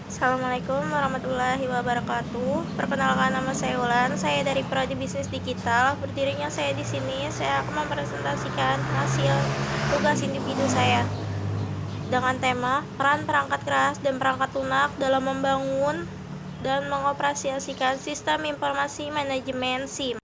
Assalamualaikum warahmatullahi wabarakatuh. Perkenalkan, nama saya Ulan. Saya dari Prodi Bisnis Digital. Berdirinya saya di sini, saya akan mempresentasikan hasil tugas individu saya dengan tema peran perangkat keras dan perangkat lunak dalam membangun dan mengoperasikan sistem informasi manajemen SIM.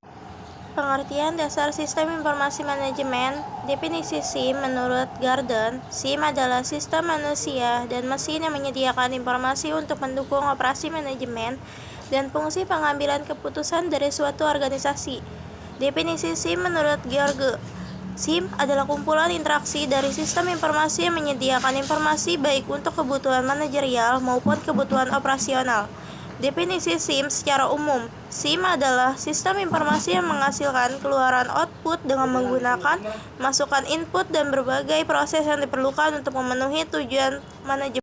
Pengertian dasar sistem informasi manajemen. Definisi SIM menurut Garden, SIM adalah sistem manusia dan mesin yang menyediakan informasi untuk mendukung operasi manajemen dan fungsi pengambilan keputusan dari suatu organisasi. Definisi SIM menurut George, SIM adalah kumpulan interaksi dari sistem informasi yang menyediakan informasi baik untuk kebutuhan manajerial maupun kebutuhan operasional. Definisi SIM secara umum, SIM adalah sistem informasi yang menghasilkan keluaran output dengan menggunakan masukan input dan berbagai proses yang diperlukan untuk memenuhi tujuan manajemen.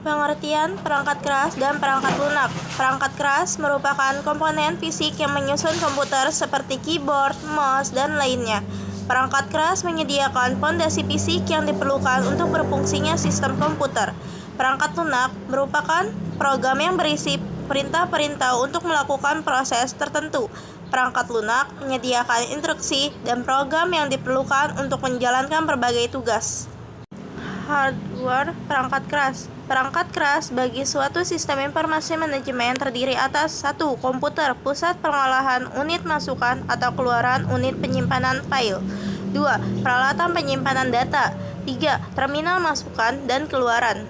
Pengertian perangkat keras dan perangkat lunak. Perangkat keras merupakan komponen fisik yang menyusun komputer seperti keyboard, mouse, dan lainnya. Perangkat keras menyediakan fondasi fisik yang diperlukan untuk berfungsinya sistem komputer. Perangkat lunak merupakan program yang berisi perintah-perintah untuk melakukan proses tertentu. Perangkat lunak menyediakan instruksi dan program yang diperlukan untuk menjalankan berbagai tugas. Hardware perangkat keras. Perangkat keras bagi suatu sistem informasi manajemen terdiri atas 1. Komputer, pusat pengolahan unit masukan atau keluaran unit penyimpanan file. 2. Peralatan penyimpanan data. 3. Terminal masukan dan keluaran.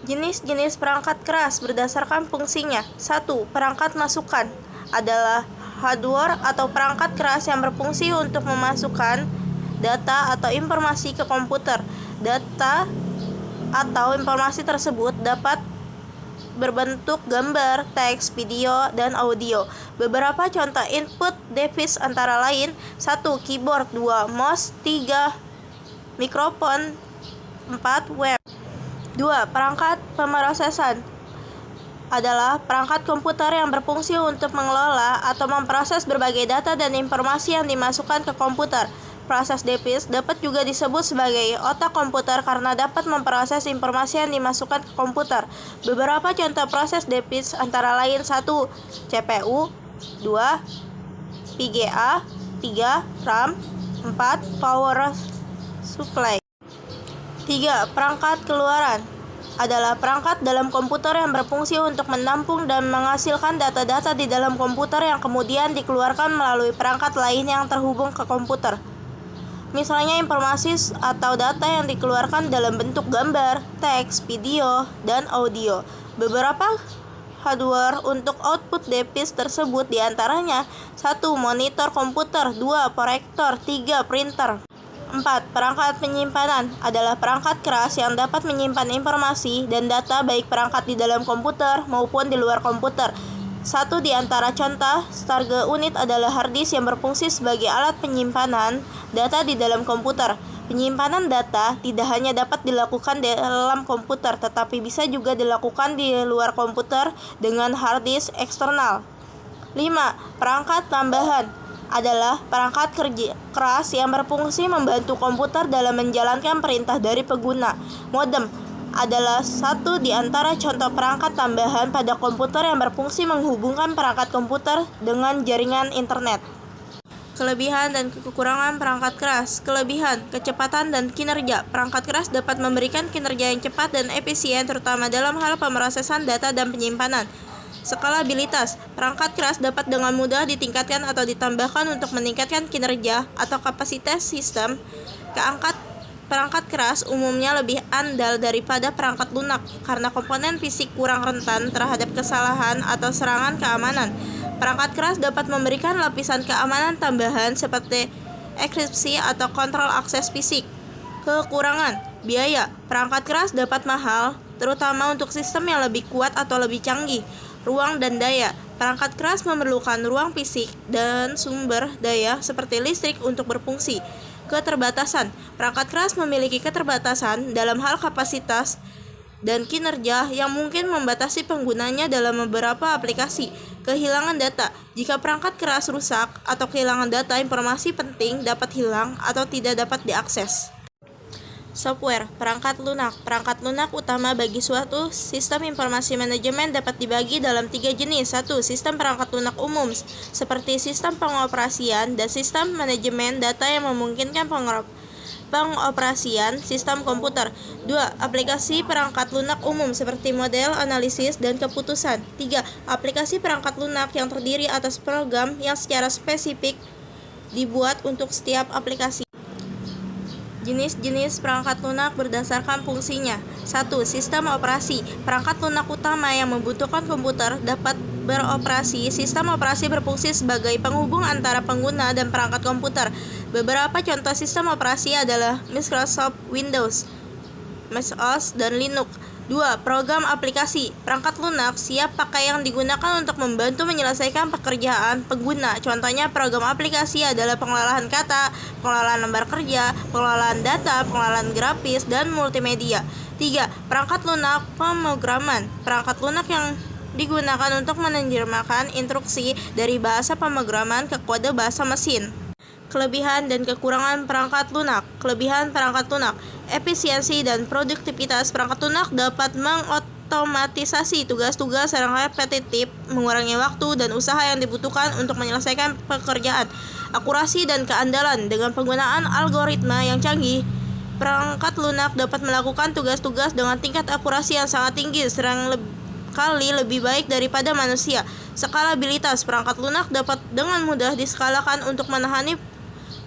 Jenis-jenis perangkat keras berdasarkan fungsinya. 1. Perangkat masukan adalah hardware atau perangkat keras yang berfungsi untuk memasukkan data atau informasi ke komputer. Data atau informasi tersebut dapat berbentuk gambar, teks, video, dan audio. Beberapa contoh input device antara lain: 1. Keyboard, 2. Mouse, 3. Mikrofon, 4. Web. 2. Perangkat pemrosesan adalah perangkat komputer yang berfungsi untuk mengelola atau memproses berbagai data dan informasi yang dimasukkan ke komputer. Proses device dapat juga disebut sebagai otak komputer karena dapat memproses informasi yang dimasukkan ke komputer. Beberapa contoh proses device antara lain: 1. CPU, 2. VGA, 3. RAM, 4. Power supply. 3. Perangkat keluaran adalah perangkat dalam komputer yang berfungsi untuk menampung dan menghasilkan data-data di dalam komputer yang kemudian dikeluarkan melalui perangkat lain yang terhubung ke komputer. Misalnya informasi atau data yang dikeluarkan dalam bentuk gambar, teks, video, dan audio. Beberapa hardware untuk output device tersebut diantaranya: 1. Monitor komputer, 2. Proyektor, 3. Printer. 4. Perangkat penyimpanan adalah perangkat keras yang dapat menyimpan informasi dan data baik perangkat di dalam komputer maupun di luar komputer. Satu di antara contoh starter unit adalah hard disk yang berfungsi sebagai alat penyimpanan data di dalam komputer. Penyimpanan data tidak hanya dapat dilakukan di dalam komputer, tetapi bisa juga dilakukan di luar komputer dengan hard disk eksternal. 5. Perangkat tambahan adalah perangkat keras yang berfungsi membantu komputer dalam menjalankan perintah dari pengguna. Modem adalah satu di antara contoh perangkat tambahan pada komputer yang berfungsi menghubungkan perangkat komputer dengan jaringan internet. Kelebihan dan kekurangan perangkat keras. Kelebihan, kecepatan dan kinerja. Perangkat keras dapat memberikan kinerja yang cepat dan efisien terutama dalam hal pemrosesan data dan penyimpanan. Skalabilitas. Perangkat keras dapat dengan mudah ditingkatkan atau ditambahkan untuk meningkatkan kinerja atau kapasitas sistem. Perangkat keras umumnya lebih andal daripada perangkat lunak karena komponen fisik kurang rentan terhadap kesalahan atau serangan keamanan. Perangkat keras dapat memberikan lapisan keamanan tambahan seperti enkripsi atau kontrol akses fisik. Kekurangan. Biaya. Perangkat keras dapat mahal, terutama untuk sistem yang lebih kuat atau lebih canggih. Ruang dan daya. Perangkat keras memerlukan ruang fisik dan sumber daya seperti listrik untuk berfungsi. Keterbatasan. Perangkat keras memiliki keterbatasan dalam hal kapasitas dan kinerja yang mungkin membatasi penggunanya dalam beberapa aplikasi. Kehilangan data. Jika perangkat keras rusak atau kehilangan data, informasi penting dapat hilang atau tidak dapat diakses. Software, perangkat lunak. Perangkat lunak utama bagi suatu sistem informasi manajemen dapat dibagi dalam 3 jenis. 1. Sistem perangkat lunak umum, seperti sistem pengoperasian dan sistem manajemen data yang memungkinkan pengoperasian sistem komputer. 2. Aplikasi perangkat lunak umum seperti model, analisis, dan keputusan. 3. Aplikasi perangkat lunak yang terdiri atas program yang secara spesifik dibuat untuk setiap aplikasi. Jenis-jenis perangkat lunak berdasarkan fungsinya. 1. Sistem operasi. Perangkat lunak utama yang membutuhkan komputer dapat beroperasi. Sistem operasi berfungsi sebagai penghubung antara pengguna dan perangkat komputer. Beberapa contoh sistem operasi adalah Microsoft Windows, Mac OS, dan Linux. 2. Program aplikasi. Perangkat lunak siap pakai yang digunakan untuk membantu menyelesaikan pekerjaan pengguna. Contohnya program aplikasi adalah pengelolaan kata, pengelolaan lembar kerja, pengelolaan data, pengelolaan grafis, dan multimedia. 3. Perangkat lunak pemrograman. Perangkat lunak yang digunakan untuk menerjemahkan instruksi dari bahasa pemrograman ke kode bahasa mesin. Kelebihan dan kekurangan perangkat lunak. Kelebihan perangkat lunak: efisiensi dan produktivitas. Perangkat lunak dapat mengotomatisasi tugas-tugas yang repetitif, mengurangi waktu dan usaha yang dibutuhkan untuk menyelesaikan pekerjaan. Akurasi dan keandalan. Dengan penggunaan algoritma yang canggih, perangkat lunak dapat melakukan tugas-tugas dengan tingkat akurasi yang sangat tinggi, kali lebih baik daripada manusia. Skalabilitas. Perangkat lunak dapat dengan mudah diskalakan untuk menangani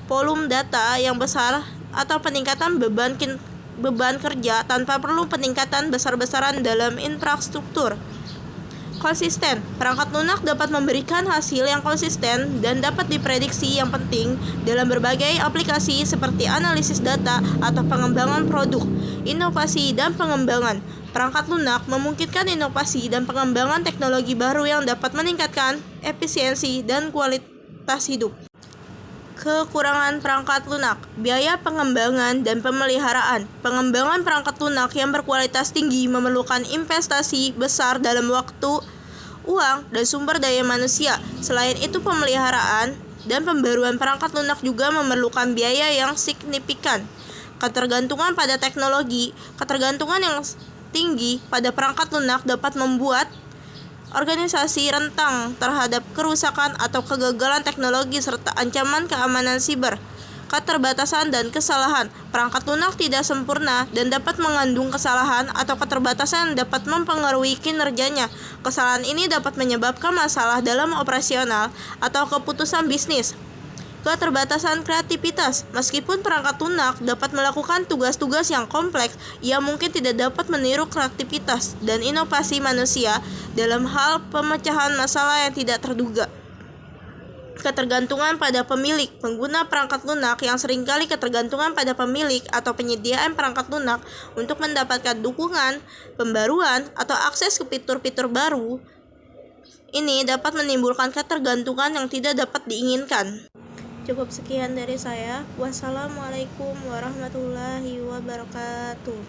volume data yang besar atau peningkatan beban kerja tanpa perlu peningkatan besar-besaran dalam infrastruktur. Konsisten. Perangkat lunak dapat memberikan hasil yang konsisten dan dapat diprediksi, yang penting dalam berbagai aplikasi seperti analisis data atau pengembangan produk. Inovasi dan pengembangan. Perangkat lunak memungkinkan inovasi dan pengembangan teknologi baru yang dapat meningkatkan efisiensi dan kualitas hidup. Kekurangan perangkat lunak: biaya pengembangan dan pemeliharaan. Pengembangan perangkat lunak yang berkualitas tinggi memerlukan investasi besar dalam waktu, uang, dan sumber daya manusia. Selain itu, pemeliharaan dan pembaruan perangkat lunak juga memerlukan biaya yang signifikan. Ketergantungan pada teknologi. Ketergantungan yang tinggi pada perangkat lunak dapat membuat organisasi rentang terhadap kerusakan atau kegagalan teknologi serta ancaman keamanan siber. Keterbatasan dan kesalahan. Perangkat lunak tidak sempurna dan dapat mengandung kesalahan atau keterbatasan yang dapat mempengaruhi kinerjanya. Kesalahan ini dapat menyebabkan masalah dalam operasional atau keputusan bisnis. Keterbatasan kreativitas. Meskipun perangkat lunak dapat melakukan tugas-tugas yang kompleks, ia mungkin tidak dapat meniru kreativitas dan inovasi manusia dalam hal pemecahan masalah yang tidak terduga. Ketergantungan pada pemilik. Pengguna perangkat lunak yang seringkali ketergantungan pada pemilik atau penyediaan perangkat lunak untuk mendapatkan dukungan, pembaruan, atau akses ke fitur-fitur baru. Ini dapat menimbulkan ketergantungan yang tidak dapat diinginkan. Cukup sekian dari saya. Wassalamualaikum warahmatullahi wabarakatuh.